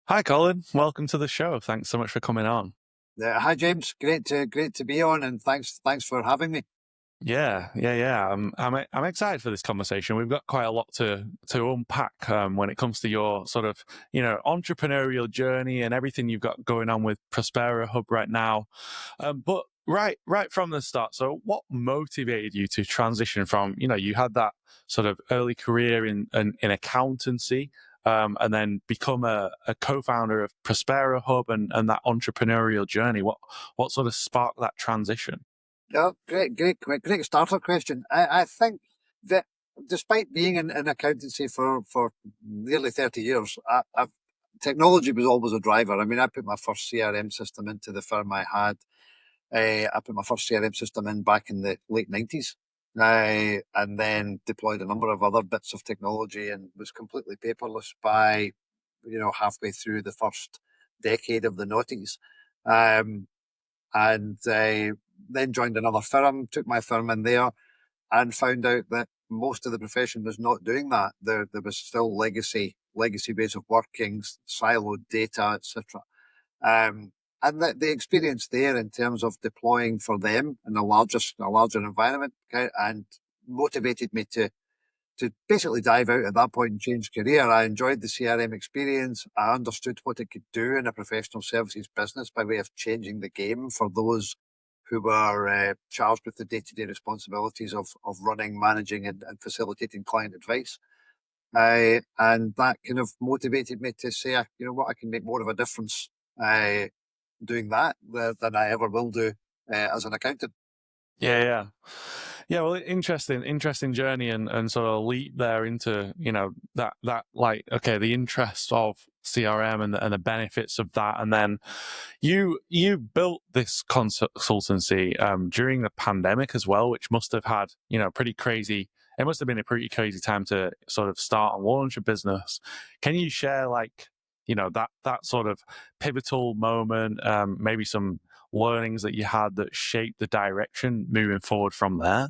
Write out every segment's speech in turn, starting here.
Hi, Colin. Welcome to the show. Thanks so much for coming on. Hi James, great to be on, and thanks for having me. Yeah. I'm excited for this conversation. We've got quite a lot to unpack when it comes to your sort of entrepreneurial journey and everything you've got going on with ProsperoHub right now. But right from the start. So, what motivated you to transition from you had that sort of early career in accountancy. And then become a co-founder of ProsperoHub and that entrepreneurial journey. What sort of sparked that transition? Yeah, great starter question. I think that despite being in accountancy for nearly 30 years, technology was always a driver. I mean, I put my first CRM system into the firm I had. I put my first CRM system in back in the late 90s. And then deployed a number of other bits of technology and was completely paperless by, halfway through the first decade of the noughties. Um, and then joined another firm, took my firm in there, and found out that most of the profession was not doing that. There was still legacy ways of working, siloed data, etc. And the experience there in terms of deploying for them in a larger environment, okay, and motivated me to basically dive out at that point and change career. I enjoyed the CRM experience. I understood what it could do in a professional services business by way of changing the game for those who were charged with the day-to-day responsibilities of running, managing, and facilitating client advice. And that kind of motivated me to say, you know what, I can make more of a difference doing that than I ever will do as an accountant. Yeah. Yeah, well, interesting journey and sort of leap there into, that like, okay, the interest of CRM and the benefits of that. And then you built this consultancy during the pandemic as well, which must have had, pretty crazy. It must have been a pretty crazy time to sort of start and launch a business. Can you share like, that sort of pivotal moment, maybe some learnings that you had that shaped the direction moving forward from there?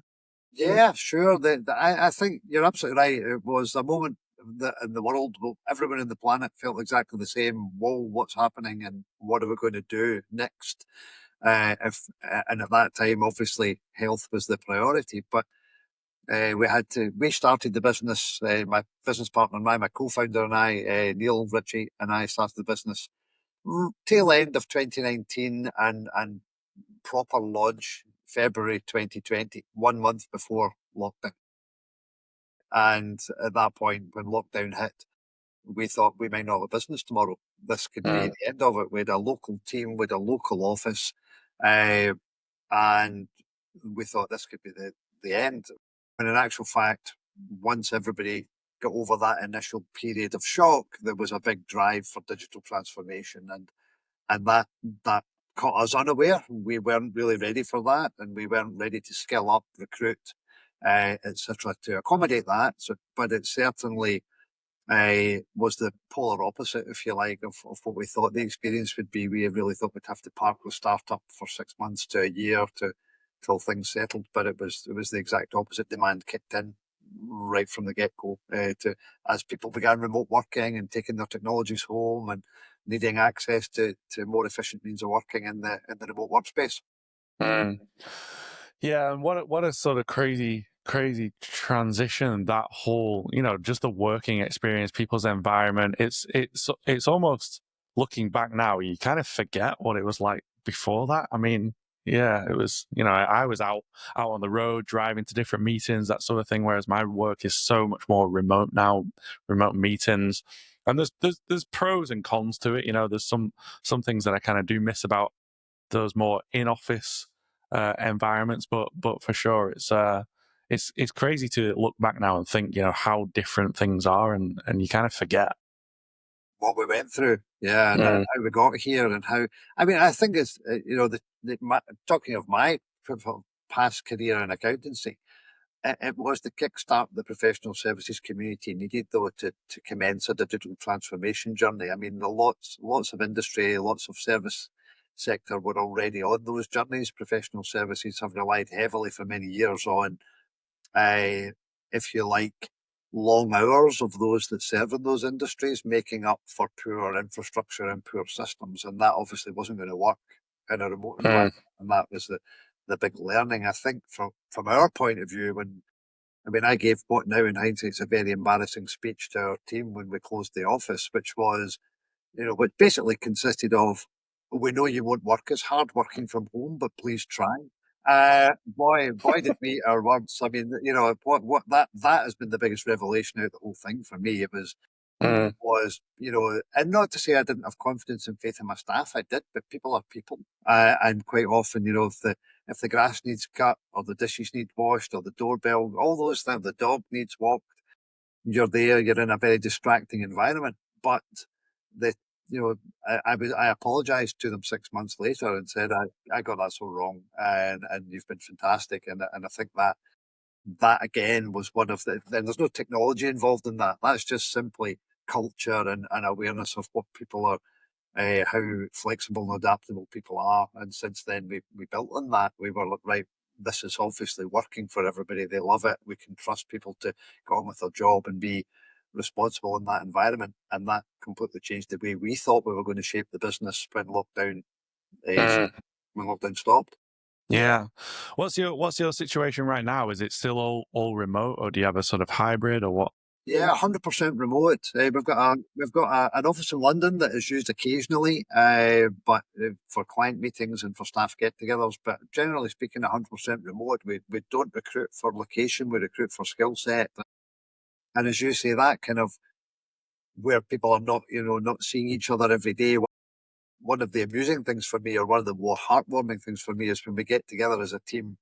Yeah, sure. I think you're absolutely right. It was a moment that in the world, well, everyone on the planet felt exactly the same. Whoa, what's happening, and what are we going to do next? And at that time, obviously, health was the priority. But we started the business. My business partner and I, my co-founder and I, Neil Ritchie, and I started the business tail end of 2019, and proper launch February 2020, 1 month before lockdown. And at that point, when lockdown hit, we thought we might not have a business tomorrow. This could be Mm. the end of it. We had a local team, with a local office, uh, and we thought this could be the end. When in actual fact, once everybody got over that initial period of shock, there was a big drive for digital transformation, and that caught us unaware. We weren't really ready for that, and we weren't ready to skill up, recruit, etc., to accommodate that. So, but it certainly was the polar opposite, if you like, of what we thought the experience would be. We really thought we'd have to park the startup for 6 months to a year to till things settled, but it was the exact opposite. Demand kicked in right from the get go to as people began remote working and taking their technologies home and needing access to more efficient means of working in the remote workspace. Mm. Yeah, and what a sort of crazy transition that whole, just the working experience, people's environment. It's almost looking back now, you kind of forget what it was like before that. I mean, yeah, it was, I was out on the road driving to different meetings, that sort of thing, whereas my work is so much more remote now, remote meetings. And there's pros and cons to it, there's some things that I kind of do miss about those more in office environments. But for sure, it's crazy to look back now and think how different things are, and you kind of forget. What we went through, yeah, and Mm. how we got here, and how. I mean, I think it's talking of my past career in accountancy. It was the kickstart the professional services community needed, though, to commence a digital transformation journey. I mean, the lots of industry, lots of service sector were already on those journeys. Professional services have relied heavily for many years on, uh, if you like, long hours of those that serve in those industries, making up for poor infrastructure and poor systems. And that obviously wasn't going to work in a remote Mm, environment. And that was the big learning, I think, from our point of view. I gave what now in hindsight is a very embarrassing speech to our team when we closed the office, which was, which basically consisted of, we know you won't work as hard working from home, but please try. Boy, did we eat our words. I mean, what that has been the biggest revelation out of the whole thing for me. It mm, was, and not to say I didn't have confidence and faith in my staff, I did, but people are people. And quite often, if the grass needs cut or the dishes need washed or the doorbell, all those things, the dog needs walked, you're there, you're in a very distracting environment. But the I apologized to them 6 months later and said, I got that so wrong, and you've been fantastic. And I think that again was one of then there's no technology involved in that. That's just simply culture and awareness of what people are, how flexible and adaptable people are. And since then, we built on that. We were like, right, this is obviously working for everybody. They love it. We can trust people to go on with their job and be responsible in that environment. And that completely changed the way we thought we were going to shape the business uh, mm. when lockdown stopped. Yeah. What's your situation right now? Is it still all remote, or do you have a sort of hybrid, or what? Yeah, 100% remote. We've got an office in London that is used occasionally, but for client meetings and for staff get-togethers. But generally speaking, 100% remote. We don't recruit for location. We recruit for skill set. And as you say, that kind of where people are not seeing each other every day. One of the amusing things for me, or one of the more heartwarming things for me, is when we get together as a team.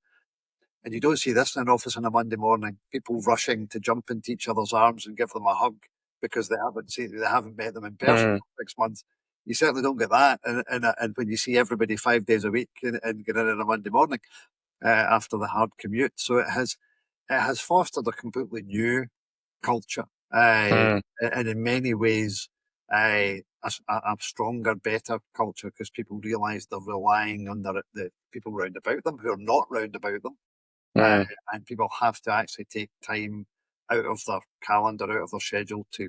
And you don't see this in an office on a Monday morning. People rushing to jump into each other's arms and give them a hug because they haven't met them in person Mm, for 6 months. You certainly don't get that, and when you see everybody 5 days a week and get in on a Monday morning after the hard commute, so it has fostered a completely new culture, mm, and in many ways, a stronger, better culture because people realise they're relying on the people round about them who are not round about them, uh, mm, and people have to actually take time out of their calendar, out of their schedule to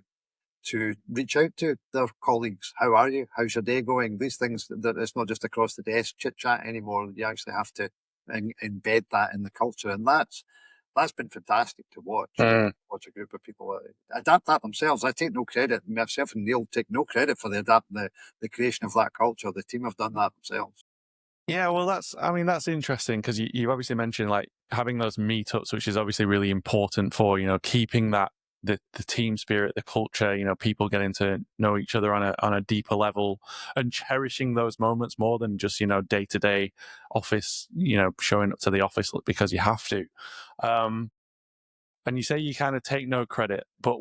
reach out to their colleagues. How are you? How's your day going? These things that it's not just across the desk chit chat anymore. You actually have to embed that in the culture, and that's been fantastic to watch. mm. Watch a group of people adapt that themselves. I take no credit. Myself and Neil take no credit for the creation of that culture. The team have done that themselves. Yeah, well, that's interesting because you obviously mentioned like having those meetups, which is obviously really important for, keeping that the team spirit, the culture, people getting to know each other on a deeper level and cherishing those moments more than just, day to day office, showing up to the office because you have to. Um, and you say you kind of take no credit, but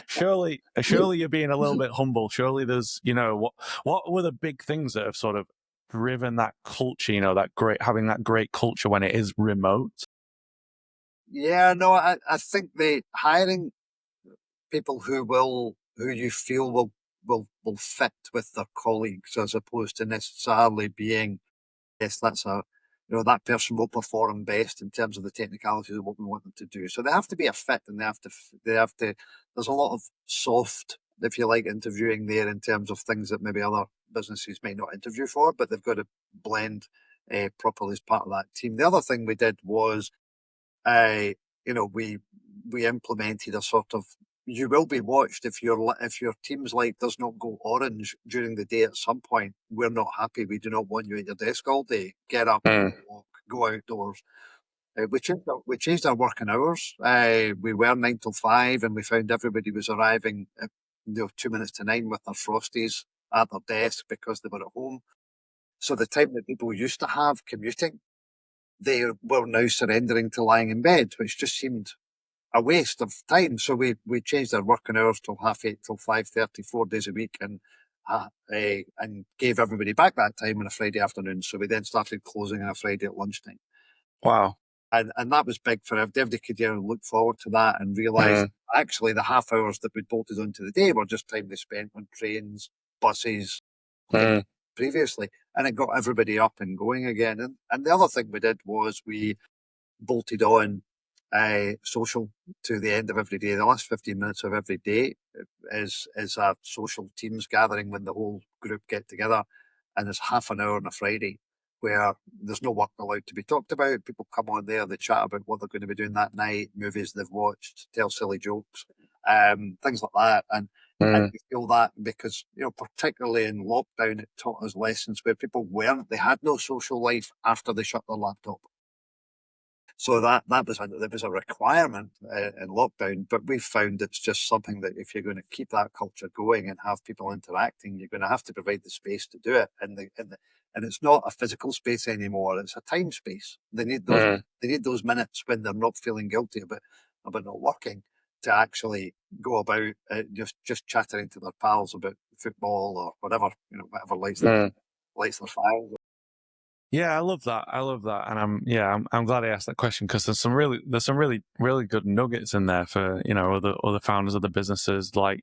surely you're being a little bit humble. Surely there's, what were the big things that have sort of driven that culture, having that great culture when it is remote? Yeah, no, I think the hiring people who you feel will fit with their colleagues as opposed to necessarily being, yes, that's a that person will perform best in terms of the technicalities of what we want them to do. So they have to be a fit, and they have to. There's a lot of soft, if you like, interviewing there in terms of things that maybe other businesses might not interview for, but they've got to blend properly as part of that team. The other thing we did was, uh, we implemented a sort of, you will be watched if your team's light does not go orange during the day at some point. We're not happy. We do not want you at your desk all day. Get up, Mm, walk, go outdoors. We changed our working hours. We were 9 till 5, and we found everybody was arriving at 2 minutes to 9 with their frosties at their desk because they were at home. So the time that people used to have commuting, they were now surrendering to lying in bed, which just seemed a waste of time. So we changed our working hours till 8:30 till 5:30, 4 days a week, and gave everybody back that time on a Friday afternoon. So we then started closing on a Friday at lunchtime, wow. and that was big for everybody. Could look forward to that and realise Mm, actually the half hours that we'd bolted onto the day were just time they spent on trains, buses, mm, previously, and it got everybody up and going again. And the other thing we did was we bolted on social to the end of every day. The last 15 minutes of every day is a social teams gathering when the whole group get together, and there's half an hour on a Friday where there's no work allowed to be talked about. People come on there, they chat about what they're going to be doing that night, movies they've watched, tell silly jokes, things like that. And Mm, we feel that because, particularly in lockdown, it taught us lessons where people they had no social life after they shut their laptop. So that was there was a requirement in lockdown, but we've found it's just something that if you're going to keep that culture going and have people interacting, you're going to have to provide the space to do it. And it's not a physical space anymore; it's a time space. mm, They need those minutes when they're not feeling guilty about not working to actually go about just chattering to their pals about football or whatever whatever mm. lights their fire. Yeah, I love that. I love that, and I'm glad I asked that question because there's some really good nuggets in there for other founders of the businesses. Like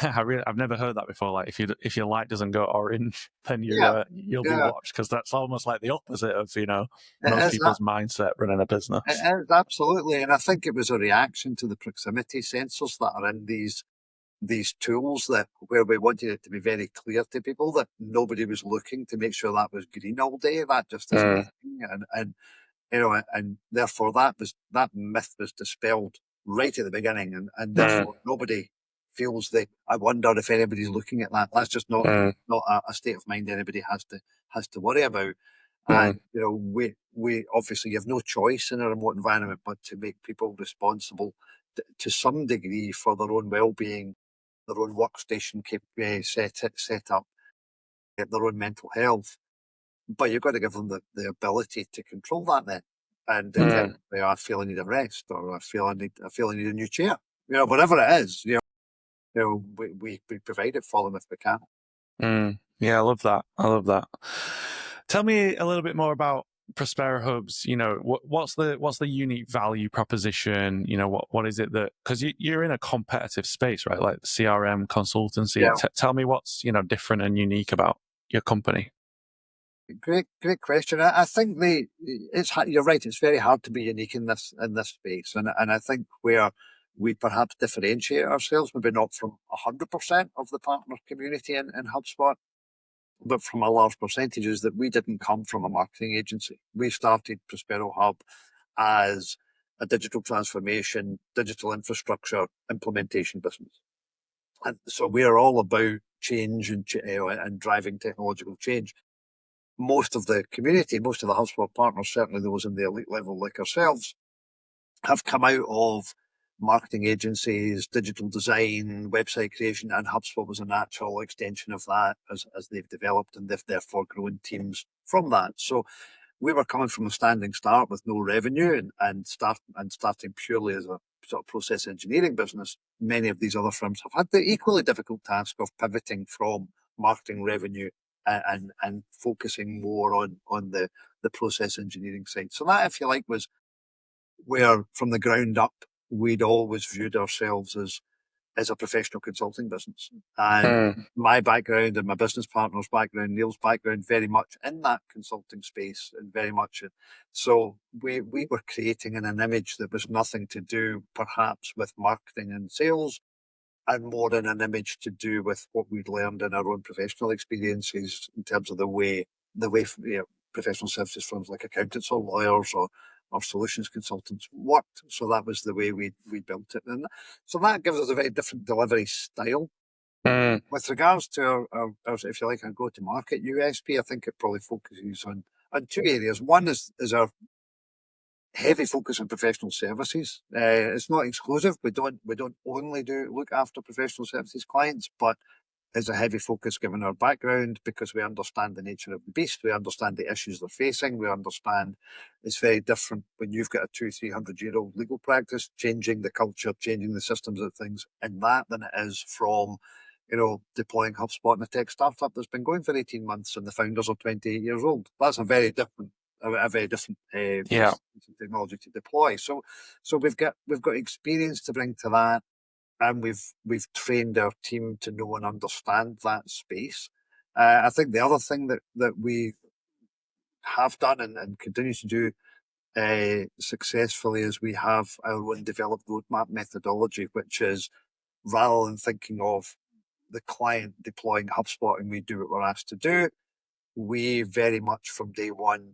I've never heard that before. Like if your light doesn't go orange, then Yeah, you'll be yeah, watched because that's almost like the opposite of it most is that. people's mindset running a It business. is absolutely, and I think it was a reaction to the proximity sensors that are in these tools that where we wanted it to be very clear to people that nobody was looking to make sure that was green all day. That just isn't a Mm, thing, and therefore that myth was dispelled right at the beginning, and mm, therefore nobody feels I wonder if anybody's looking at that. That's just mm, not a state of mind anybody has to worry about. mm, And we obviously have no choice in a remote environment but to make people responsible to some degree for their own well-being, their own workstation set up, their own mental health. But you've got to give them the ability to control that then. And mm. I feel I need a rest, or I feel I need a new chair. Whatever it is, we provide it for them if we can. Mm. Yeah, I love that. I love that. Tell me a little bit more about Prospero Hubs. What's the unique value proposition? What is it that because you're in a competitive space, right? Like CRM consultancy. Yeah. Tell me what's different and unique about your company. Great question. I think you're right. It's very hard to be unique in this space, and I think where we perhaps differentiate ourselves, maybe not from 100% of the partner community in HubSpot, but from a large percentage, is that we didn't come from a marketing agency. We started ProsperoHub as a digital transformation, digital infrastructure implementation business, and so we are all about change and driving technological change. Most of the community, most of the HubSpot partners, certainly those in the elite level like ourselves, have come out of marketing agencies, digital design, website creation, and HubSpot was a natural extension of that as they've developed, and they've therefore grown teams from that. So we were coming from a standing start with no revenue and starting purely as a sort of process engineering business. Many of these other firms have had the equally difficult task of pivoting from marketing revenue and focusing more on the process engineering side. So that, if you like, was where from the ground up we'd always viewed ourselves as a professional consulting business. And Mm, my background and my business partner's background, Neil's background, very much in that consulting space and very much. So we were creating an image that was nothing to do perhaps with marketing and sales and more in an image to do with what we'd learned in our own professional experiences in terms of the way professional services firms like accountants or lawyers or solutions consultants worked. So that was the way we built it, and so that gives us a very different delivery style. mm, With regards to our if you like, our go-to-market USP, I think it probably focuses on two areas. One is our heavy focus on professional services. It's not exclusive. We don't only look after professional services clients, but there's a heavy focus given our background because we understand the nature of the beast. We understand the issues they're facing. We understand it's very different when you've got a 200-300-year-old legal practice, changing the culture, changing the systems of things in that than it is from, deploying HubSpot in a tech startup that's been going for 18 months and the founders are 28 years old. That's a very different yeah. piece of technology to deploy. So we've got experience to bring to that, and we've trained our team to know and understand that space. I think the other thing that we have done and continue to do successfully is we have our own developed roadmap methodology, which is rather than thinking of the client deploying HubSpot and we do what we're asked to do, we very much from day one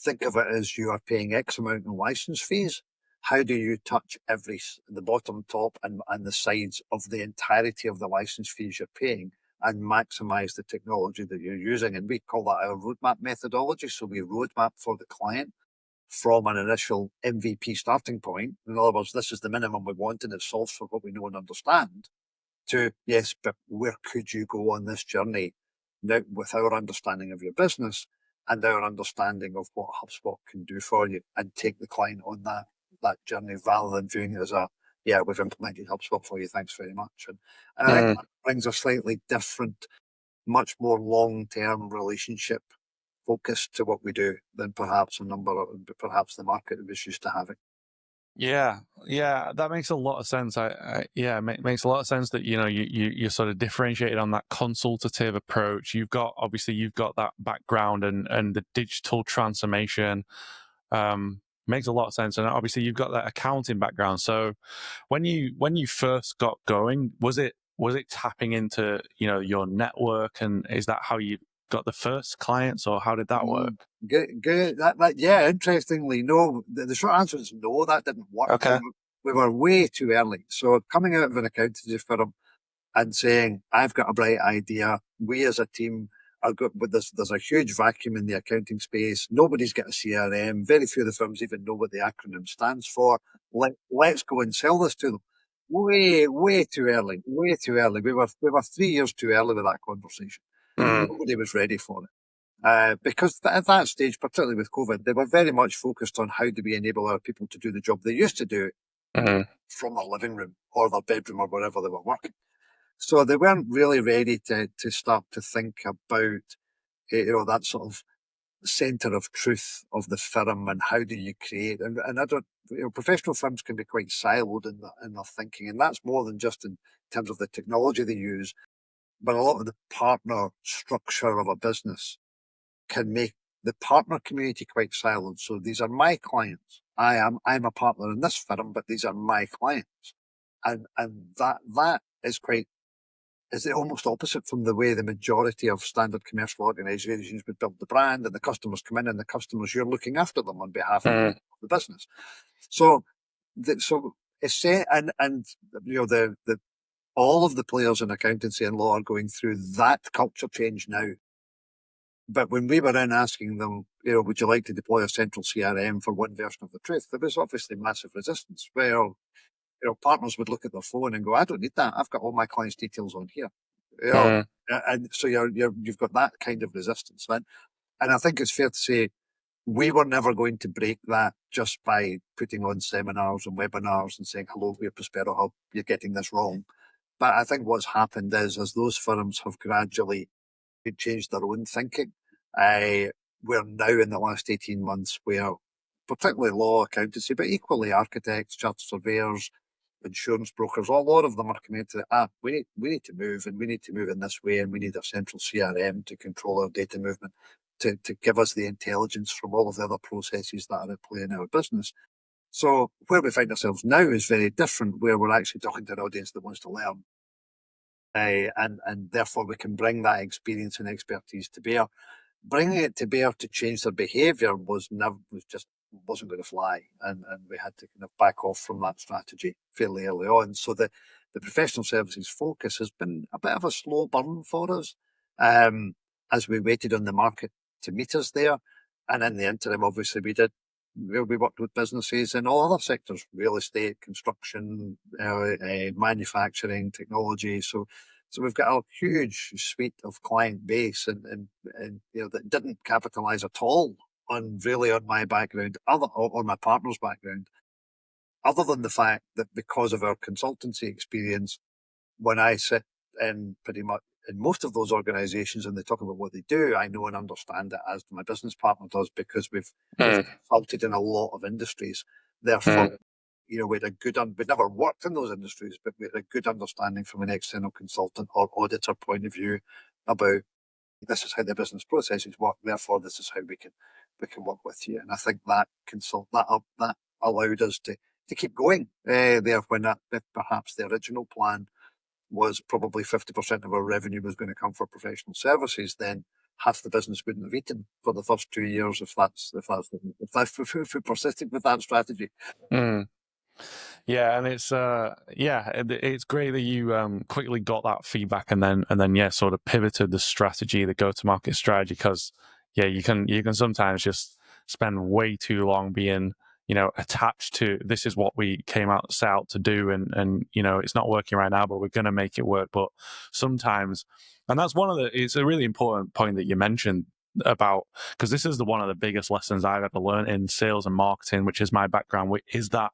think of it as you are paying X amount in license fees. How do you touch the bottom, top, and the sides of the entirety of the license fees you're paying and maximize the technology that you're using? And we call that our roadmap methodology. So we roadmap for the client from an initial MVP starting point. In other words, this is the minimum we want and it solves for what we know and understand. To, yes, but where could you go on this journey now with our understanding of your business and our understanding of what HubSpot can do for you, and take the client on that journey rather than viewing it as yeah, we've implemented HubSpot for you, thanks very much. And I think that brings a slightly different, much more long-term relationship focus to what we do than perhaps perhaps the market was used to having. Yeah, yeah, that makes a lot of sense. Makes a lot of sense that you're sort of differentiated on that consultative approach. You've got that background and the digital transformation. Makes a lot of sense, and obviously you've got that accounting background. So when you first got going, was it tapping into your network, and is that how you got the first clients, or how did that work? Good. Yeah, interestingly, no. The short answer is no, that didn't work. Okay. We were way too early. So coming out of an accountancy firm and saying, I've got a bright idea, we as a team are good, but there's a huge vacuum in the accounting space. Nobody's got a CRM. Very few of the firms even know what the acronym stands for. Let's go and sell this to them. Way too early. Way too early. We were 3 years too early with that conversation. Nobody was ready for it. Because at that stage, particularly with COVID, they were very much focused on how do we enable our people to do the job they used to do from their living room or their bedroom or wherever they were working. So they weren't really ready to start to think about that sort of center of truth of the firm and how do you create and I don't professional firms can be quite siloed in their thinking, and that's more than just in terms of the technology they use, but a lot of the partner structure of a business can make the partner community quite silent. So these are my clients. I'm a partner in this firm, but these are my clients. And that is almost opposite from the way the majority of standard commercial organizations would build the brand, and the customers come in and the customers, you're looking after them on behalf of the business. So it's and the all of the players in accountancy and law are going through that culture change now. But when we were in asking them, would you like to deploy a central CRM for one version of the truth, there was obviously massive resistance. Well, partners would look at their phone and go, I don't need that. I've got all my clients' details on here. And so you've got that kind of resistance. And I think it's fair to say we were never going to break that just by putting on seminars and webinars and saying, hello, we're ProsperoHub, you're getting this wrong. But I think what's happened is, as those firms have gradually changed their own thinking, we're now in the last 18 months where particularly law, accountancy, but equally architects, chartered surveyors, insurance brokers, a lot of them are coming into we need to move, and we need to move in this way, and we need a central CRM to control our data movement, to give us the intelligence from all of the other processes that are at play in our business. So where we find ourselves now is very different, where we're actually talking to an audience that wants to learn. And therefore we can bring that experience and expertise to bear. Bringing it to bear to change their behaviour wasn't going to fly, and we had to kind of back off from that strategy fairly early on. So the professional services focus has been a bit of a slow burn for us, as we waited on the market to meet us there. And in the interim, obviously, we worked with businesses in all other sectors: real estate, construction, manufacturing, technology. So we've got a huge suite of client base, and that didn't capitalise at all on my background, or my partner's background, other than the fact that because of our consultancy experience, when I sit in pretty much in most of those organisations and they talk about what they do, I know and understand it as my business partner does, because we've consulted in a lot of industries. Therefore, we'd never worked in those industries, but we had a good understanding from an external consultant or auditor point of view about this is how the business processes work. Therefore, this is how we can work with you. And I think that that allowed us to keep going there when that perhaps the original plan was probably 50% of our revenue was going to come for professional services. Then half the business wouldn't have eaten for the first 2 years if we persisted with that strategy. Mm. Yeah, and it's great that you quickly got that feedback and then yeah, sort of pivoted the strategy, the go to market strategy, because yeah, you can sometimes just spend way too long being attached to this is what we set out to do, and it's not working right now, but we're going to make it work. But sometimes, and that's it's a really important point that you mentioned about, because this is one of the biggest lessons I've ever learned in sales and marketing, which is my background, which is that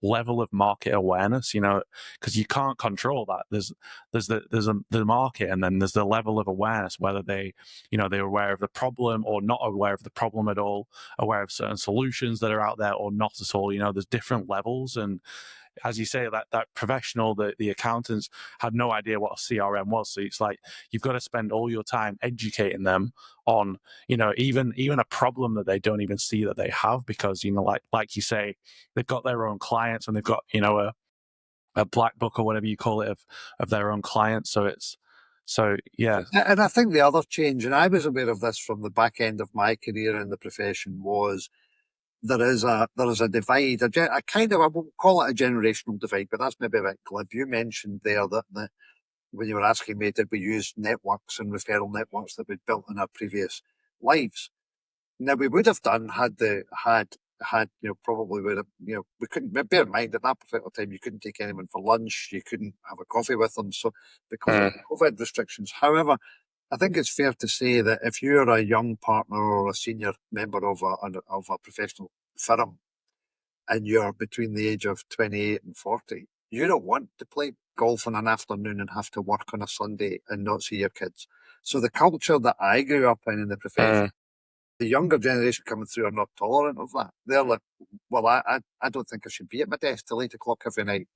level of market awareness, because you can't control that. There's the market, and then there's the level of awareness, whether they're aware of the problem or not aware of the problem at all, aware of certain solutions that are out there or not at all. There's different levels, and as you say, that professional, the accountants had no idea what a CRM was. So it's like you've got to spend all your time educating them on, even a problem that they don't even see that they have, because like you say, they've got their own clients and they've got a black book or whatever you call it of their own clients. So yeah. And I think the other change, and I was aware of this from the back end of my career in the profession, was there is a divide, I won't call it a generational divide, but that's maybe a bit glib. You mentioned there that when you were asking me, did we use networks and referral networks that we'd built in our previous lives? Now, we would have done had probably would have, we couldn't, bear in mind at that particular time, you couldn't take anyone for lunch, you couldn't have a coffee with them. So because of the COVID restrictions. However, I think it's fair to say that if you're a young partner or a senior member of a professional firm and you're between the age of 28 and 40, you don't want to play golf in an afternoon and have to work on a Sunday and not see your kids. So the culture that I grew up in the profession, the younger generation coming through are not tolerant of that. They're like, well, I don't think I should be at my desk till 8 o'clock every night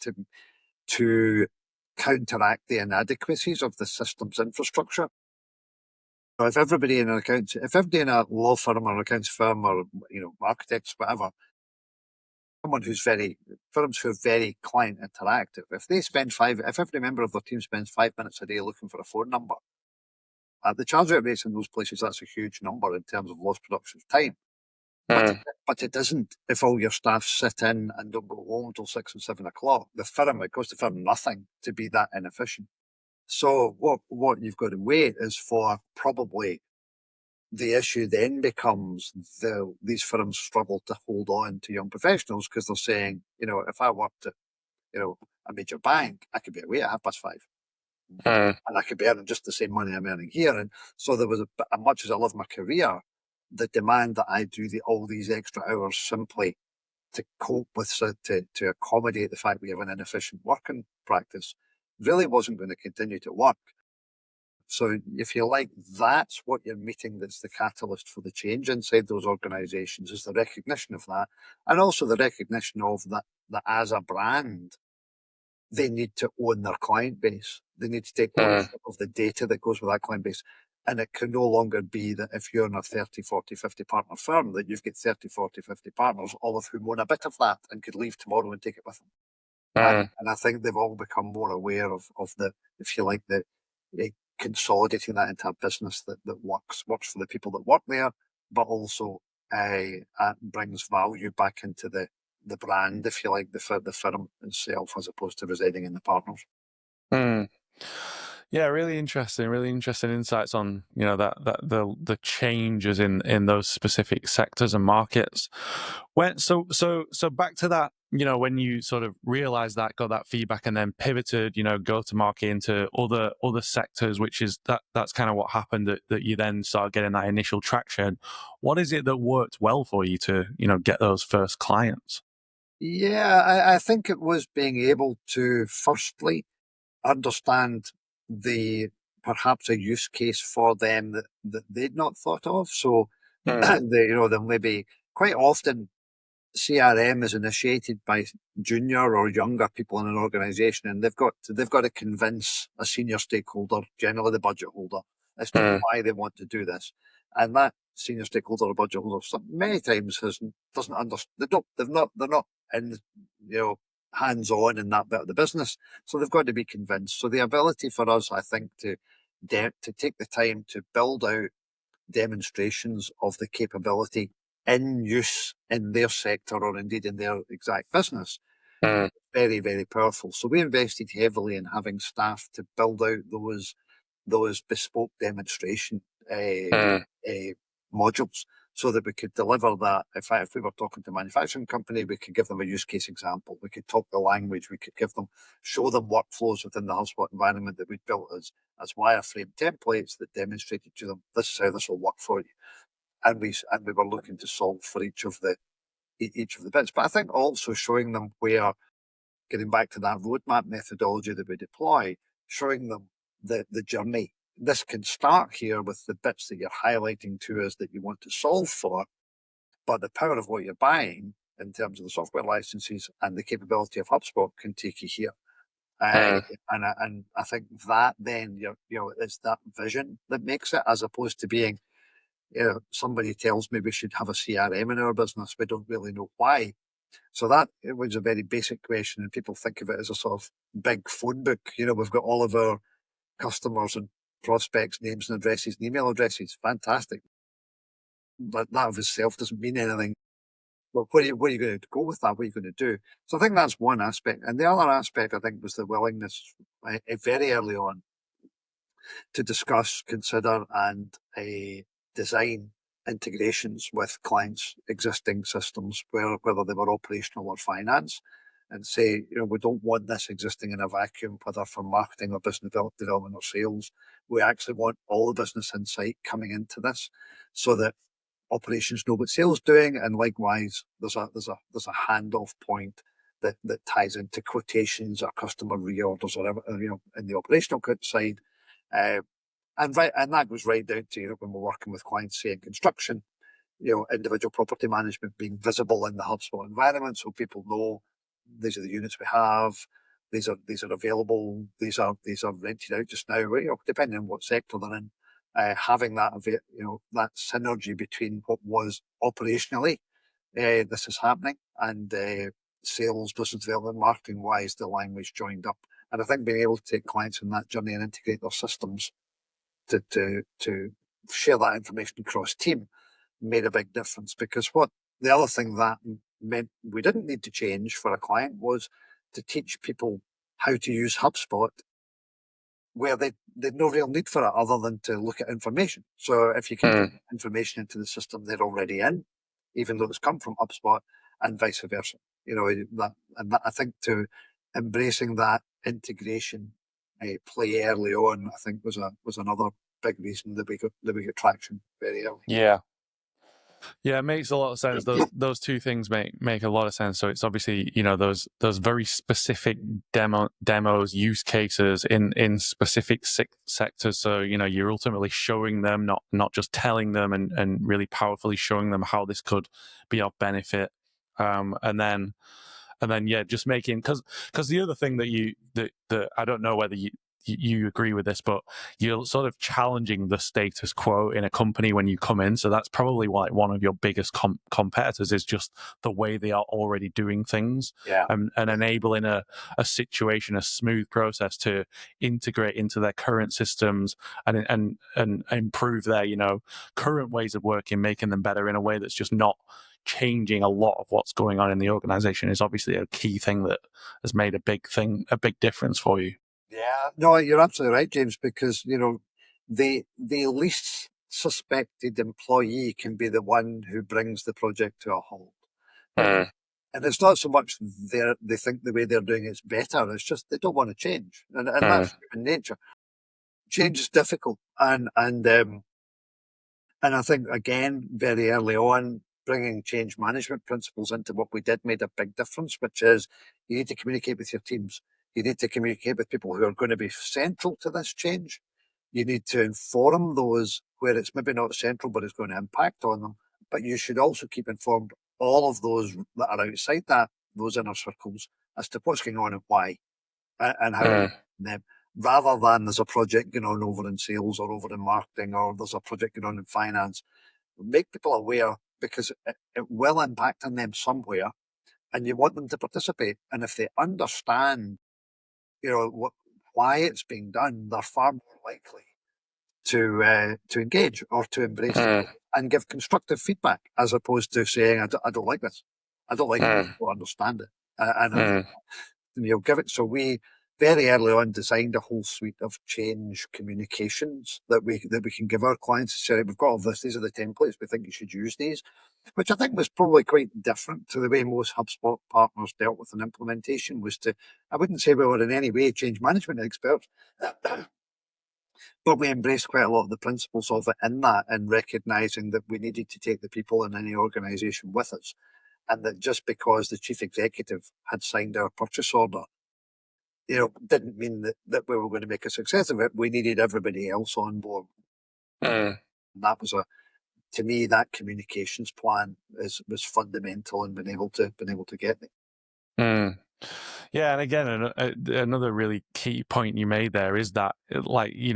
to counteract the inadequacies of the system's infrastructure. If everybody in a law firm or an accounts firm or architects, whatever, firms who are very client interactive, if every member of their team spends 5 minutes a day looking for a phone number, the charge rate rates in those places, that's a huge number in terms of lost production time. But it doesn't if all your staff sit in and don't go home till 6 and 7 o'clock. It costs the firm nothing to be that inefficient. So what you've got to wait is for probably the issue then becomes these firms struggle to hold on to young professionals because they're saying, if I worked at, a major bank, I could be away at 5:30. And I could be earning just the same money I'm earning here. And so there was as much as I love my career, the demand that I do all these extra hours simply to cope with, to accommodate the fact we have an inefficient working practice really wasn't going to continue to work. So if you like, that's what you're meeting that's the catalyst for the change inside those organizations, is the recognition of that. And also the recognition of that as a brand, they need to own their client base. They need to take ownership of the data that goes with that client base. And it can no longer be that if you're in a 30, 40, 50 partner firm, that you've got 30, 40, 50 partners, all of whom own a bit of that and could leave tomorrow and take it with them. And I think they've all become more aware of the, if you like, the consolidating that into a business that works for the people that work there, but also brings value back into the brand, if you like, the firm itself, as opposed to residing in the partners. Yeah, really interesting insights on that the changes in those specific sectors and markets. So back to that, when you sort of realized that, got that feedback, and then pivoted, go to market into other sectors, which is that's kind of what happened, that you then started getting that initial traction. What is it that worked well for you to get those first clients? Yeah, I think it was being able to firstly understand perhaps a use case for them that they'd not thought of. So they'll maybe quite often CRM is initiated by junior or younger people in an organization, and they've got to convince a senior stakeholder, generally the budget holder, as to why they want to do this. And that senior stakeholder or budget holder many times doesn't understand. They're not in, hands on in that bit of the business. So they've got to be convinced. So the ability for us, I think, to take the time to build out demonstrations of the capability in use in their sector or indeed in their exact business, very, very powerful. So we invested heavily in having staff to build out those bespoke demonstration modules so that we could deliver that. In fact, if we were talking to a manufacturing company, we could give them a use case example. We could talk the language. We could show them workflows within the HubSpot environment that we'd built as wireframe templates that demonstrated to them, this is how this will work for you. And we were looking to solve for each of the bits. But I think also showing them where, getting back to that roadmap methodology that we deploy, showing them the journey. This can start here with the bits that you're highlighting to us that you want to solve for, but the power of what you're buying in terms of the software licenses and the capability of HubSpot can take you here. And I think that then it's that vision that makes it, as opposed to being, somebody tells me we should have a CRM in our business. We don't really know why. So that it was a very basic question, and people think of it as a sort of big phone book. We've got all of our customers and prospects' names and addresses and email addresses. Fantastic. But that of itself doesn't mean anything. Well, where are you going to go with that? What are you going to do? So I think that's one aspect. And the other aspect, I think, was the willingness very early on to discuss, consider, and design integrations with clients' existing systems, whether they were operational or finance, and say, we don't want this existing in a vacuum, whether for marketing or business development or sales. We actually want all the business insight coming into this so that operations know what sales is doing, and likewise, there's a handoff point that ties into quotations or customer reorders or whatever, in the operational side. And that goes right down to when we're working with clients, say in construction, individual property management being visible in the HubSpot environment, so people know these are the units we have, these are available, these are rented out just now. Depending on what sector they're in, having that that synergy between what was operationally this is happening and sales, business development, marketing wise, the language joined up. And I think being able to take clients on that journey and integrate their systems to share that information across team made a big difference. Because what the other thing that meant we didn't need to change for a client was to teach people how to use HubSpot where they'd no real need for it other than to look at information. So if you can get information into the system they're already in, even though it's come from HubSpot, and vice versa, I think to embracing that integration play early on, I think was another big reason that we got traction very early. Yeah, it makes a lot of sense. Those two things make a lot of sense. So it's obviously, those very specific demos, use cases in specific sectors. So, you're ultimately showing them, not just telling them, and really powerfully showing them how this could be of benefit. And then yeah, just making, because the other thing that I don't know whether you agree with this, but you're sort of challenging the status quo in a company when you come in. So that's probably like one of your biggest competitors is just the way they are already doing things, and enabling a situation, a smooth process to integrate into their current systems and improve their current ways of working, making them better in a way that's just not changing a lot of what's going on in the organization is obviously a key thing that has made a big difference for you. Yeah, no, you're absolutely right, James, because, the least suspected employee can be the one who brings the project to a halt. And it's not so much they think the way they're doing it's better, it's just they don't want to change. And that's human nature. Change is difficult. And I think, again, very early on, bringing change management principles into what we did made a big difference, which is you need to communicate with your teams. You need to communicate with people who are going to be central to this change. You need to inform those where it's maybe not central, but it's going to impact on them. But you should also keep informed all of those that are outside those inner circles as to what's going on and why, and how them. rather than there's a project going on over in sales or over in marketing, or there's a project going on in finance. Make people aware, because it will impact on them somewhere, and you want them to participate. And if they understand, why it's being done, they're far more likely to engage or to embrace it and give constructive feedback, as opposed to saying, I don't like this. I don't like it. I don't understand it. And give it. So we very early on designed a whole suite of change communications that we can give our clients. So we've got all this. These are the templates. We think you should use these, which I think was probably quite different to the way most HubSpot partners dealt with an implementation. I wouldn't say we were in any way change management experts, but we embraced quite a lot of the principles of it in that, and recognizing that we needed to take the people in any organization with us. And that just because the chief executive had signed our purchase order, didn't mean that we were going to make a success of it. We needed everybody else on board. And that was to me, that communications plan was fundamental in being able to get there. Yeah, and again, another really key point you made there is that, there's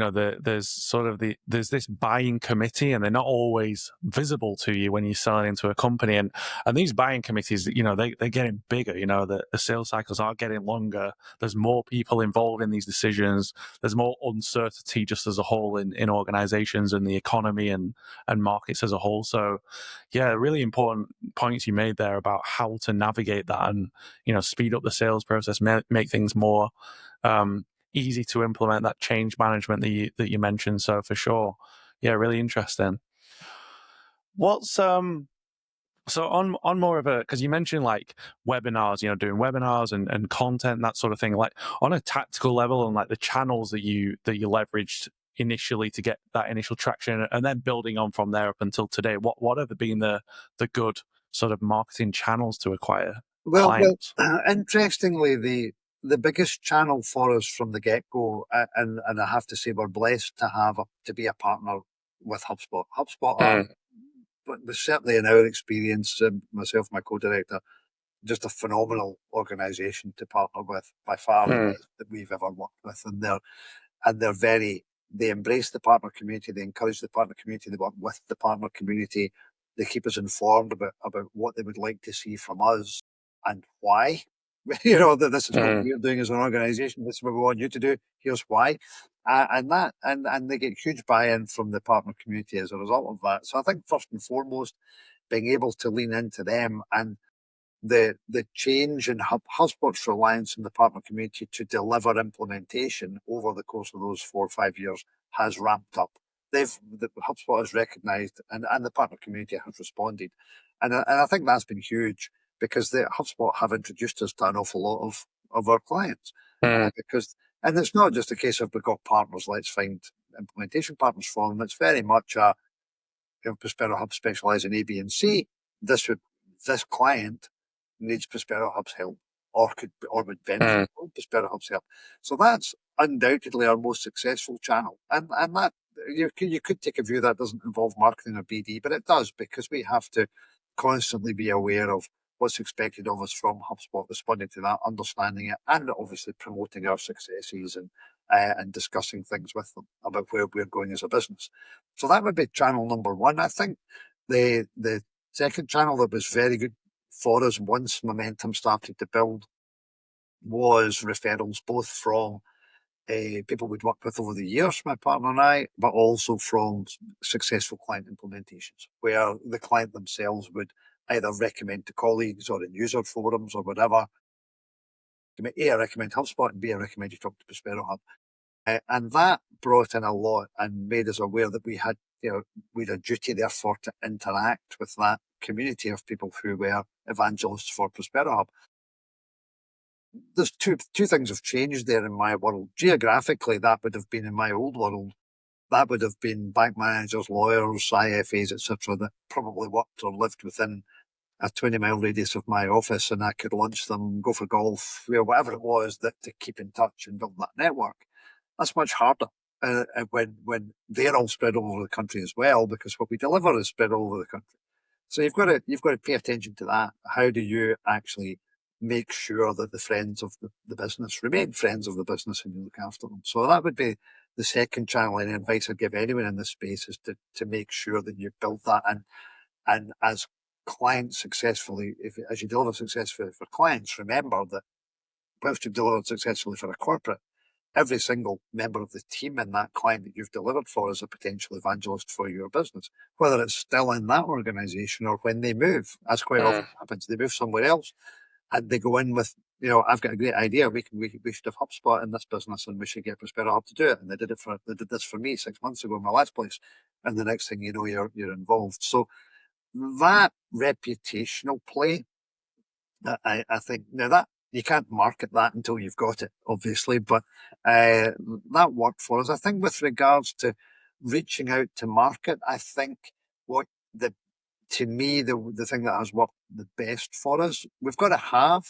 this buying committee, and they're not always visible to you when you're selling into a company, and these buying committees, they're getting bigger. The sales cycles are getting longer. There's more people involved in these decisions. There's more uncertainty just as a whole in organizations and the economy and markets as a whole. So, yeah, really important points you made there about how to navigate that and speed up the sales process, make things more easy to implement that change management that you mentioned. So for sure, yeah, really interesting. What's so on more of a, because you mentioned like webinars, doing webinars and content, that sort of thing, like on a tactical level, and like the channels that you leveraged initially to get that initial traction, and then building on from there up until today, what have been the good sort of marketing channels to acquire clients? Interestingly, the biggest channel for us from the get go, and I have to say we're blessed to be a partner with HubSpot. HubSpot are, but certainly in our experience, myself, my co-director, just a phenomenal organisation to partner with, by far the best that we've ever worked with, they embrace the partner community, they encourage the partner community, they work with the partner community, they keep us informed about what they would like to see from us and why. That this is what we're doing as an organisation, this is what we want you to do, here's why. And they get huge buy-in from the partner community as a result of that. So I think first and foremost, being able to lean into them, and the change in HubSpot's reliance on the partner community to deliver implementation over the course of those 4 or 5 years has ramped up. HubSpot has recognised, and the partner community has responded, and I think that's been huge, because the HubSpot have introduced us to an awful lot of our clients, and it's not just a case of we've got partners, let's find implementation partners for them. It's very much ProsperoHub specialise in A, B, and C. This client needs ProsperoHub's help, or would benefit from ProsperoHub's help. So that's undoubtedly our most successful channel, and that you could take a view that doesn't involve marketing or BD, but it does, because we have to constantly be aware of what's expected of us from HubSpot, responding to that, understanding it, and obviously promoting our successes and discussing things with them about where we're going as a business. So that would be channel number one. I think the second channel that was very good for us once momentum started to build was referrals, both from people we'd worked with over the years, my partner and I, but also from successful client implementations, where the client themselves would either recommend to colleagues or in user forums or whatever. A, I recommend HubSpot, and B, I recommend you talk to ProsperoHub. And that brought in a lot and made us aware that we had a duty, therefore, to interact with that community of people who were evangelists for ProsperoHub. There's two things have changed there in my world. Geographically, that would have been in my old world. That would have been bank managers, lawyers, IFAs, etc., that probably worked or lived within a 20-mile radius of my office, and I could lunch them, go for golf, whatever it was, that to keep in touch and build that network. That's much harder when they're all spread all over the country as well, because what we deliver is spread all over the country. So you've got to pay attention to that. How do you actually make sure that the friends of the business remain friends of the business and you look after them. So that would be the second channel. And advice I'd give anyone in this space is to make sure that you build that in. And as clients successfully, as you deliver successfully for clients, remember that whilst you've delivered successfully for a corporate, every single member of the team in that client that you've delivered for is a potential evangelist for your business, whether it's still in that organization or when they move. As quite often happens, they move somewhere else and they go in with, I've got a great idea. We should have HubSpot in this business and we should get ProsperoHub to do it. And they did this for me 6 months ago in my last place. And the next thing you know, you're involved. So that reputational play, I think now that you can't market that until you've got it, obviously, but that worked for us. I think with regards to reaching out to market, I think what the to me the thing that has worked the best for us, we've got to have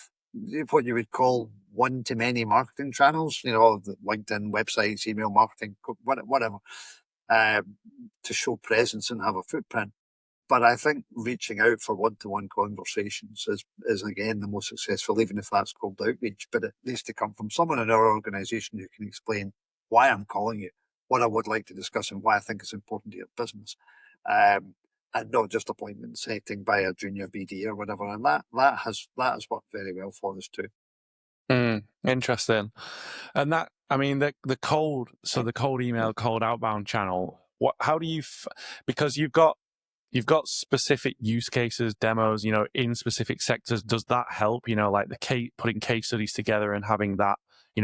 what you would call one-to-many marketing channels, the LinkedIn, websites, email marketing, whatever, uh, to show presence and have a footprint. But I think reaching out for one-to-one conversations is again the most successful, even if that's called outreach. But it needs to come from someone in our organisation who can explain why I'm calling you, what I would like to discuss, and why I think it's important to your business, and not just appointment setting by a junior BD or whatever. And that has worked very well for us too. Interesting. And that, I mean, the cold email, cold outbound channel. How do you? Because you've got specific use cases, demos, in specific sectors. Does that help? Like putting case studies together and having that,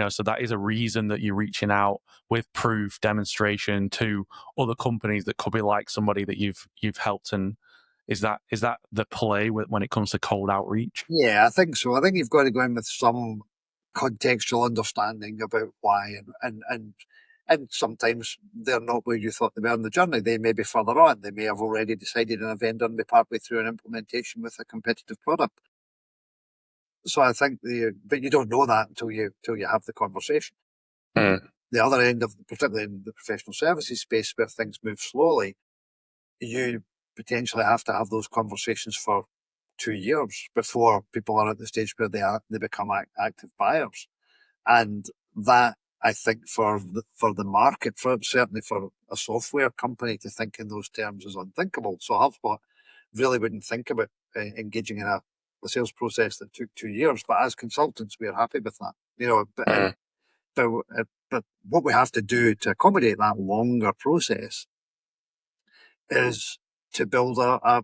so that is a reason that you're reaching out with proof demonstration to other companies that could be like somebody that you've helped. And is that the play when it comes to cold outreach? Yeah, I think so. I think you've got to go in with some contextual understanding about why, and sometimes they're not where you thought they were on the journey. They may be further on. They may have already decided on a vendor and be partway through an implementation with a competitive product. So I think but you don't know that until you have the conversation. The other end particularly in the professional services space where things move slowly, you potentially have to have those conversations for 2 years before people are at the stage where they become active buyers. And that, I think, for the market, certainly for a software company to think in those terms is unthinkable. So HubSpot really wouldn't think about engaging in a sales process that took 2 years. But as consultants, we're happy with that. But what we have to do to accommodate that longer process is to build a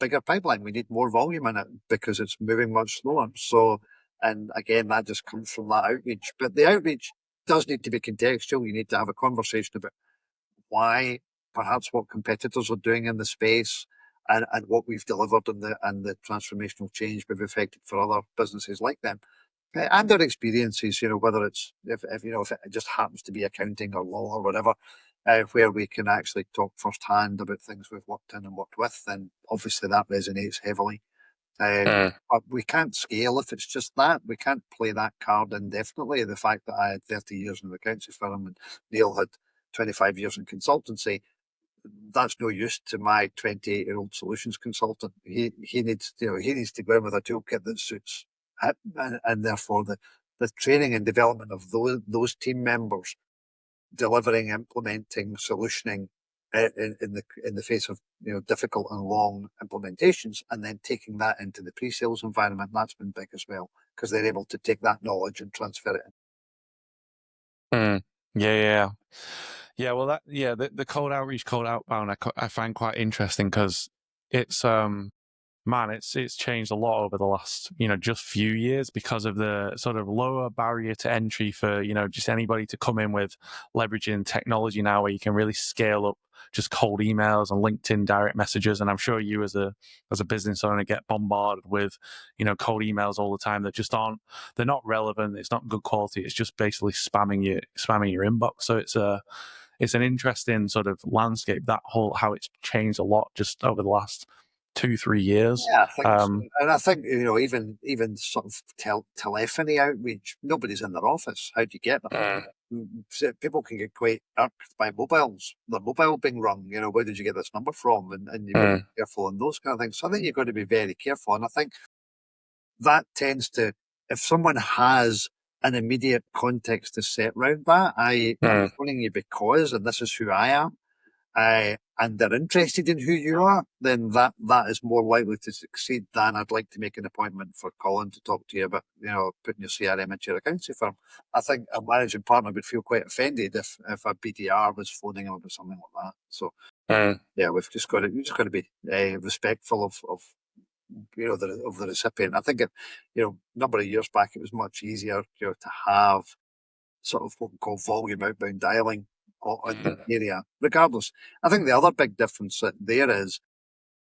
bigger pipeline. We need more volume in it because it's moving much slower. So, and again, that just comes from that outreach. But the outreach does need to be contextual. You need to have a conversation about why, perhaps what competitors are doing in the space, and what we've delivered and the transformational change we've effected for other businesses like them. And their experiences, whether it's if it just happens to be accounting or law or whatever, where we can actually talk firsthand about things we've worked in and worked with, then obviously that resonates heavily. But we can't scale if it's just that. We can't play that card indefinitely. The fact that I had 30 years in the accountancy firm and Neil had 25 years in consultancy, that's no use to my 28-year-old solutions consultant. He needs to go in with a toolkit that suits him, and therefore the training and development of those team members, delivering, implementing, solutioning in the face of difficult and long implementations, and then taking that into the pre-sales environment. That's been big as well because they're able to take that knowledge and transfer it. Yeah, yeah. Yeah, well, the cold outreach, cold outbound, I find quite interesting because it's man, it's changed a lot over the last just few years because of the sort of lower barrier to entry for just anybody to come in with leveraging technology now, where you can really scale up just cold emails and LinkedIn direct messages. And I'm sure you as a business owner get bombarded with cold emails all the time that just they're not relevant. It's not good quality. It's just basically spamming your inbox. So it's an interesting sort of landscape, how it's changed a lot just over the last 2-3 years. Yeah, I think so. And I think, even sort of telephony outreach, nobody's in their office. How do you get them? So people can get quite irked by mobiles, their mobile being rung, where did you get this number from? And you've got to be careful on those kind of things. So I think you've got to be very careful. And I think that tends to, if someone has an immediate context to set around that, I'm Mm, phoning you because, and this is who I am, and they're interested in who you are, then that is more likely to succeed than I'd like to make an appointment for Colin to talk to you about, putting your CRM into your accountancy firm. I think a managing partner would feel quite offended if a BDR was phoning him about something like that. So mm, yeah, you just got to be respectful of of the recipient. I think a number of years back, it was much easier, to have sort of what we call volume outbound dialing on mm, the area. Regardless, I think the other big difference that there is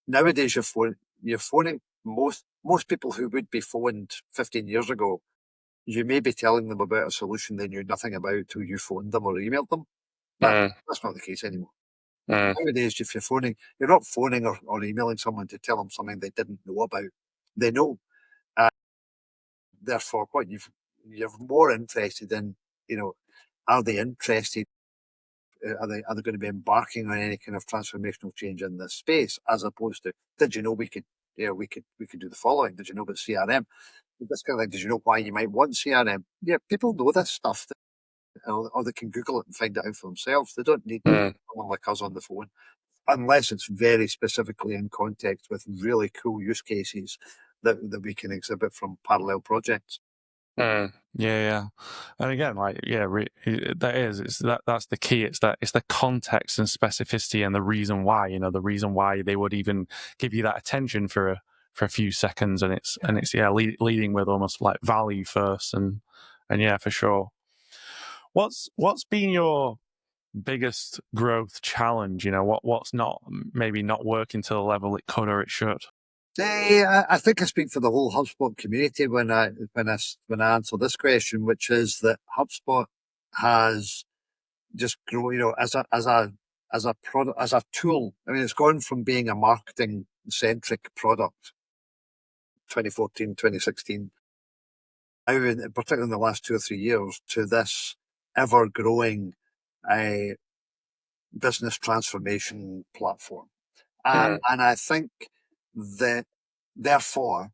nowadays you're phoning most people who would be phoned 15 years ago. You may be telling them about a solution they knew nothing about till you phoned them or emailed them. mm, That's not the case anymore. mm, Nowadays, if you're not phoning or emailing someone to tell them something they didn't know about. They know. Therefore, you're more interested in, are they interested? Are they going to be embarking on any kind of transformational change in this space, as opposed to, did you know we could do the following? Did you know about CRM? This kind of like, did you know why you might want CRM? Yeah, people know this stuff, or they can Google it and find it out for themselves. They don't need mm. someone like us on the phone, unless it's very specifically in context with really cool use cases that we can exhibit from parallel projects. Mm. Yeah, yeah. And again, like, yeah, that is, that's the key. It's the context and specificity and the reason why, the reason why they would even give you that attention for a few seconds. And it's yeah, leading with almost like value first. And yeah, for sure. What's been your biggest growth challenge? What's not, maybe not working to the level it could or it should? I think I speak for the whole HubSpot community when I answer this question, which is that HubSpot has just grown, as a product, as a tool. I mean, it's gone from being a marketing centric product 2014, 2016, now, particularly in the last 2 or 3 years, to this ever growing uh, business transformation platform. Mm, And I think that therefore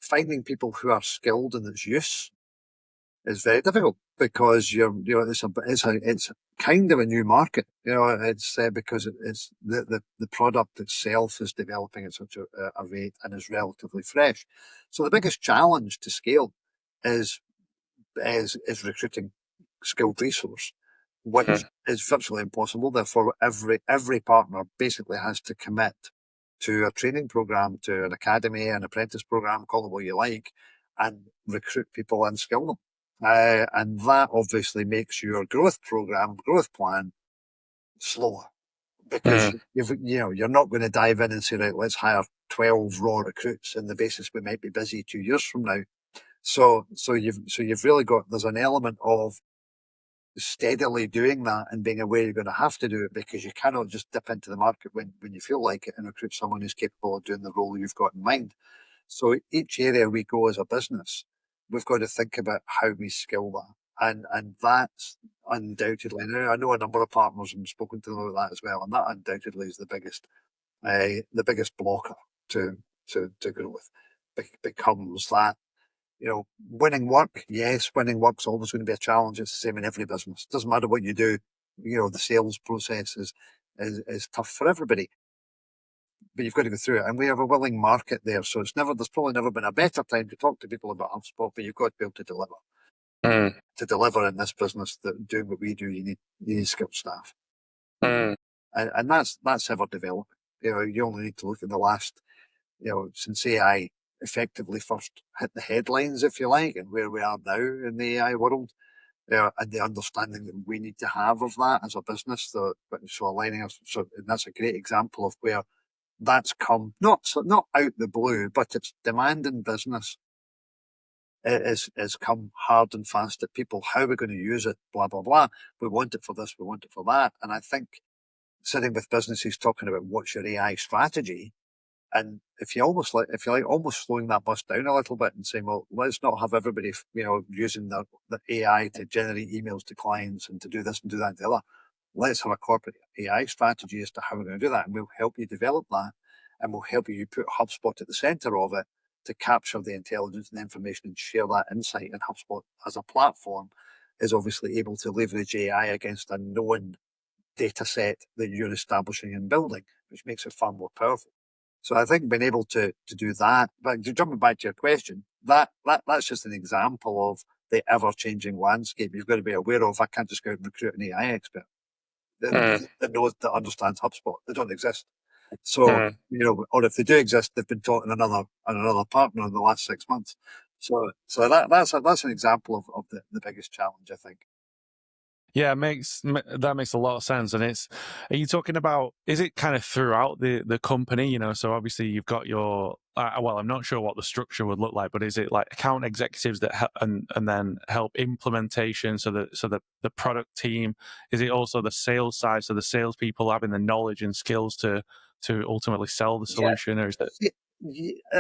finding people who are skilled in its use is very difficult, because it's kind of a new market. It's because it's the product itself is developing at such a rate and is relatively fresh. So the biggest challenge to scale is is recruiting skilled resource, which mm, is virtually impossible. Therefore, every partner basically has to commit to a training program, to an academy, an apprentice program, call it what you like, and recruit people and skill them. And that obviously makes your growth plan slower, because mm, you're not going to dive in and say, right, let's hire 12 raw recruits on the basis we might be busy 2 years from now. So you've really got, there's an element of steadily doing that and being aware you're going to have to do it, because you cannot just dip into the market when you feel like it and recruit someone who's capable of doing the role you've got in mind. So each area we go as a business, we've got to think about how we skill that. And that's undoubtedly, now I know a number of partners and spoken to them about that as well, and that undoubtedly is the biggest blocker to to growth. Becomes that, winning work. Yes, winning work's always going to be a challenge. It's the same in every business. Doesn't matter what you do. The sales process is tough for everybody, but you've got to go through it. And we have a willing market there. So there's probably never been a better time to talk to people about HubSpot, but you've got to be able to deliver. mm, To deliver in this business, that doing what we do, you need skilled staff. mm, And that's ever developing. You only need to look at the last, since AI effectively first hit the headlines, if you like, and where we are now in the AI world, and the understanding that we need to have of that as a business. So aligning us, and that's a great example of where that's come not out the blue, but it's demanding business. Is come hard and fast at people. How are we going to use it? Blah blah blah. We want it for this. We want it for that. And I think sitting with businesses talking about what's your AI strategy, and if you like almost slowing that bus down a little bit and saying, well, let's not have everybody, using the AI to generate emails to clients and to do this and do that and the other. Let's have a corporate AI strategy as to how we're going to do that, and we'll help you develop that, and we'll help you put HubSpot at the center of it, to capture the intelligence and information and share that insight. And HubSpot as a platform is obviously able to leverage AI against a known data set that you're establishing and building, which makes it far more powerful. So I think being able to do that, but jumping back to your question, that's just an example of the ever-changing landscape you've got to be aware of. I can't just go out and recruit an AI expert that knows, that understands HubSpot. They don't exist. So, or if they do exist, they've been taught in another partner in the last 6 months. So that's an example of the biggest challenge, I think. Yeah, that makes a lot of sense. And are you talking about, is it kind of throughout the company, so obviously you've got your, well, I'm not sure what the structure would look like, but is it like account executives that and then help implementation? So the product team, is it also the sales side? So the salespeople having the knowledge and skills to ultimately sell the Yeah. solution, or is it?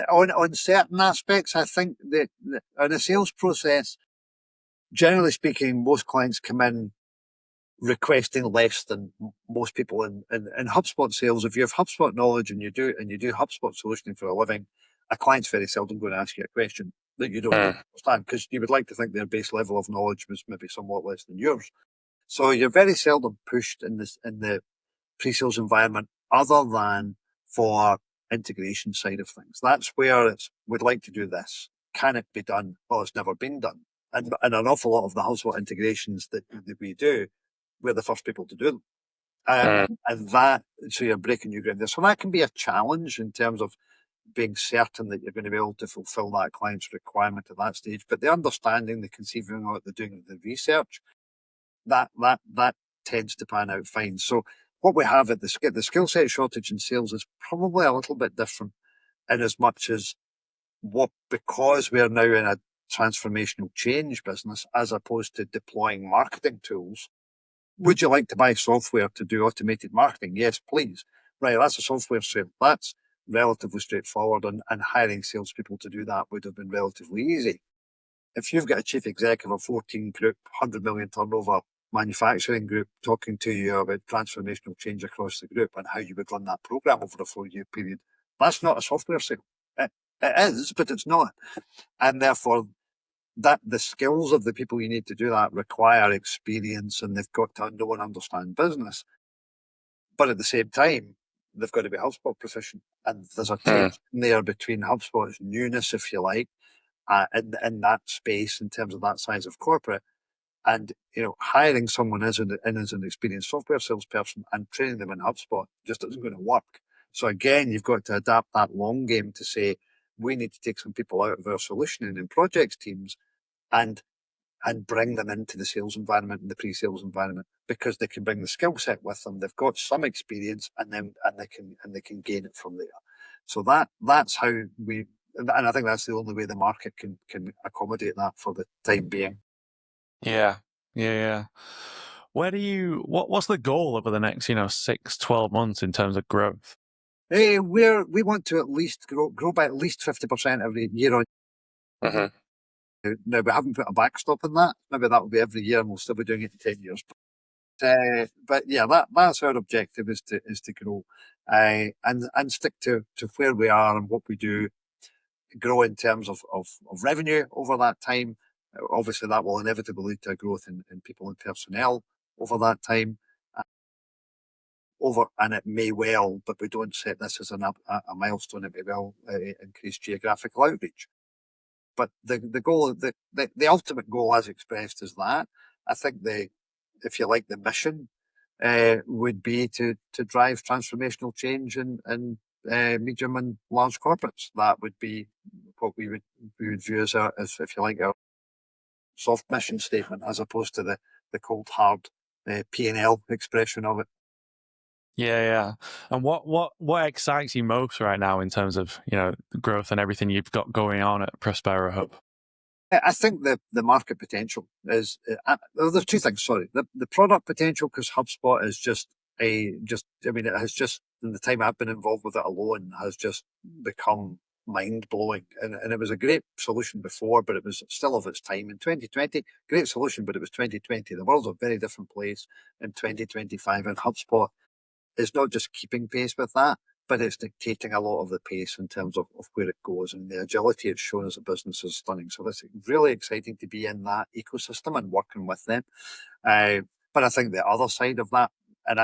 On certain aspects, I think that in a sales process, generally speaking, most clients come in requesting less than most people in HubSpot sales. If you have HubSpot knowledge and you do HubSpot solutioning for a living, a client's very seldom going to ask you a question that you don't understand, because you would like to think their base level of knowledge was maybe somewhat less than yours. So you're very seldom pushed in the pre-sales environment, other than for integration side of things. That's where we'd like to do this. Can it be done? Well, it's never been done. And an awful lot of the HubSpot integrations that we do, we're the first people to do them. And so you're breaking new ground there. So that can be a challenge in terms of being certain that you're going to be able to fulfill that client's requirement at that stage. But the understanding, the conceiving of it, the doing the research, that tends to pan out fine. So what we have at the skill set shortage in sales is probably a little bit different, in as much as because we're now in a transformational change business as opposed to deploying marketing tools. Would you like to buy software to do automated marketing? Yes, please. Right, that's a software sale. That's relatively straightforward, and hiring salespeople to do that would have been relatively easy. If you've got a chief executive of 14 group, 100 million turnover manufacturing group talking to you about transformational change across the group and how you would run that program over a 4-year period, that's not a software sale. It is, but it's not. And therefore, that the skills of the people you need to do that require experience, and they've got to know and understand business. But at the same time, they've got to be HubSpot proficient. And there's a tension there between HubSpot's newness, if you like, in that space in terms of that size of corporate, and hiring someone as an experienced software salesperson and training them in HubSpot just isn't going to work. So again, you've got to adapt that long game to say, we need to take some people out of our solutioning and projects teams and bring them into the sales environment and the pre-sales environment, because they can bring the skill set with them. They've got some experience, and they can gain it from there. So that's how we, and I think that's the only way the market can accommodate that for the time being. Yeah. What's the goal over the next 6-12 months in terms of growth? We want to at least grow by at least 50% every year on. Now, we haven't put a backstop in that. Maybe that will be every year, and we'll still be doing it in 10 years. But yeah, that's our objective, is to grow, and stick to where we are and what we do, grow in terms of revenue over that time. Obviously, that will inevitably lead to a growth in people and personnel over that time. And it may well, but we don't set this as a milestone, it may well increase geographical outreach. But the goal, the ultimate goal as expressed is that. I think if you like, the mission would be to drive transformational change in medium and large corporates. That would be what we would view as if you like, our soft mission statement, as opposed to the cold hard P&L expression of it. Yeah. And what excites you most right now in terms of growth and everything you've got going on at ProsperoHub? I think the market potential is, there's two things. Sorry, the product potential, because HubSpot is it has just, in the time I've been involved with it alone, has just become mind blowing. And it was a great solution before, but it was still of its time. In 2020, great solution, but it was 2020. The world's a very different place in 2025, and HubSpot is not just keeping pace with that, but it's dictating a lot of the pace in terms of where it goes, and the agility it's shown as a business is stunning. So it's really exciting to be in that ecosystem and working with them. But I think the other side of that, and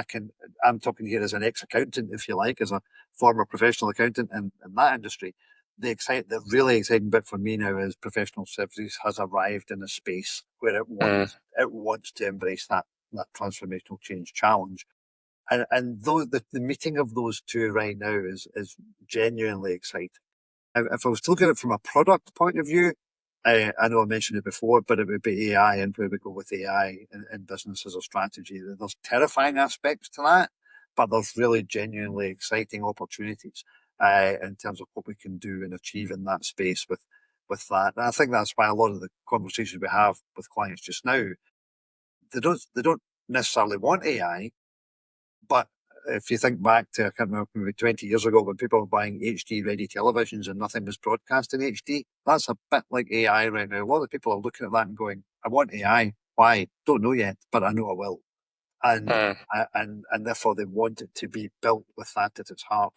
I'm talking here as an ex-accountant, if you like, as a former professional accountant in that industry. The really exciting bit for me now is professional services has arrived in a space where it wants to embrace that transformational change challenge. And the meeting of those two right now is genuinely exciting. If I was to look at it from a product point of view, I know I mentioned it before, but it would be AI and where we go with AI in business as a strategy. There's terrifying aspects to that, but there's really genuinely exciting opportunities in terms of what we can do and achieve in that space with that. And I think that's why a lot of the conversations we have with clients just now, they don't necessarily want AI, but if you think back to, I can't remember, maybe 20 years ago when people were buying HD ready televisions and nothing was broadcast in HD, that's a bit like AI right now. A lot of people are looking at that and going, I want AI. Why? Don't know yet, but I know I will. And and therefore they want it to be built with that at its heart,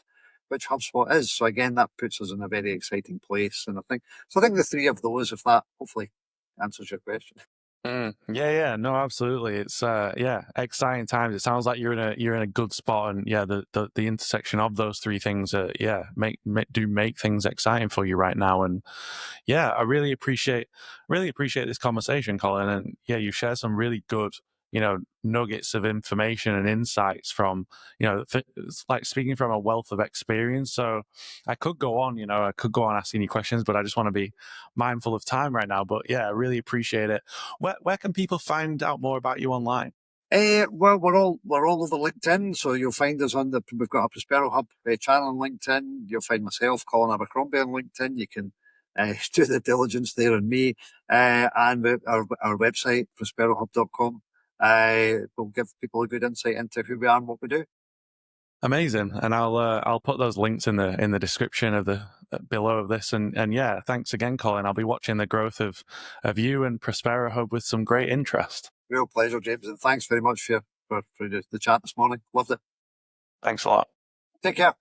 which HubSpot is. So again, that puts us in a very exciting place. And I think the three of those, if that hopefully answers your question. Yeah, no, absolutely. It's yeah, exciting times. It sounds like you're in a good spot, and yeah, the intersection of those three things, yeah, make things exciting for you right now. And yeah, I really appreciate this conversation, Colin. And yeah, you share some really good, nuggets of information and insights from, it's like speaking from a wealth of experience. So I could go on, I could go on asking you questions, but I just want to be mindful of time right now. But yeah, I really appreciate it. Where can people find out more about you online? Well, we're all over LinkedIn, so you'll find us we've got a ProsperoHub channel on LinkedIn. You'll find myself, Colin Abercrombie, on LinkedIn. You can do the diligence there on me, and our website, ProsperoHub.com. Will give people a good insight into who we are and what we do. Amazing, and I'll put those links in the description of the below of this. And yeah, thanks again, Colin. I'll be watching the growth of you and Prospero Hub with some great interest. Real pleasure, James, and thanks very much for the chat this morning. Loved it. Thanks a lot. Take care.